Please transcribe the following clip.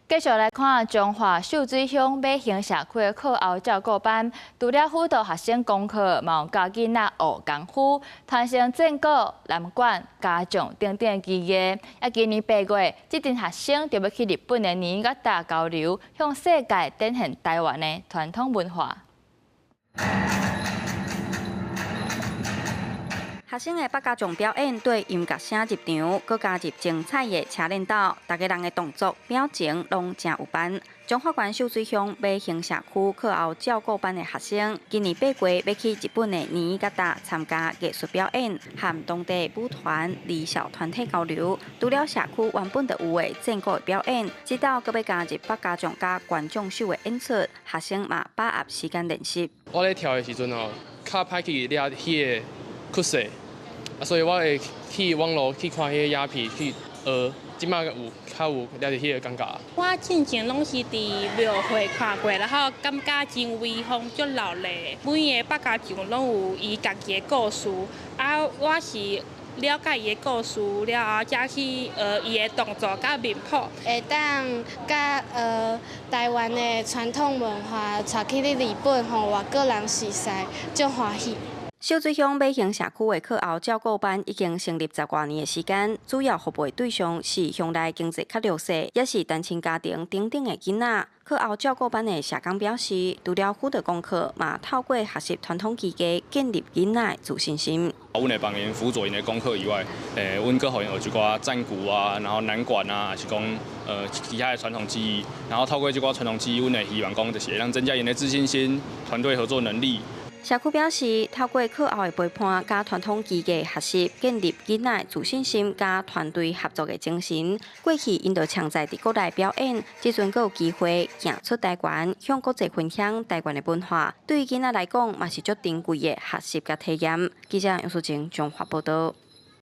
继续来看中华秀水乡美兴社区的课后照顾班，除了辅导学生功课，嘛有教囡仔学功夫、传承战果、南管、家长等等技艺。今年8月，这群学生就要去日本的尼加达交流，向世界展现台湾的传统文化。 学生的百家种表演对音乐声入场，佮加入精彩的车轮斗，大家人的动作表情拢真有班。中华县秀水乡美兴社区课后照顾班的学生，今年8月要去日本的尼加达参加艺术表演，和当地舞团、离校团体交流。除了社区原本就有的战果的表演，直到佮要加入百家种加观众秀的演出，学生嘛把握时间练习。我咧跳的时阵哦，较歹去了迄个。 酷势，所以我会去网络去看迄个影片去学，即摆较有了解迄个感觉。我之前拢是伫庙会看过，然后感觉真威风、足热闹。每个百家将拢有伊家己的故事，我是了解伊的故事了后，才去学伊的动作甲面谱。会当甲台湾的传统文化带去日本，互外国人熟悉，足欢喜。 秀水乡美兴社区的课后照顾班已经成立10多年的时间，主要服务的对象是乡内经济较弱势，也是单亲家庭等等的囡仔。课后照顾班的社工表示，除了辅导功课，嘛透过学习传统技艺，建立囡仔的自信心。阮会帮因辅助因的功课以外，阮阁互因学一寡战鼓啊，然后南管啊，还是讲其他的传统技艺。然后透过这寡传统技艺，阮会希望讲就是让增加因的自信心、团队合作能力。 社区表示，透过课后的陪伴加传统技艺学习，建立囡仔自信心加团队合作的精神。过去因就常在国内表演，即阵阁有机会行出台湾，向国际分享台湾的文化，对囡仔来讲嘛是足珍贵的学习甲体验。记者杨淑晴综合报道。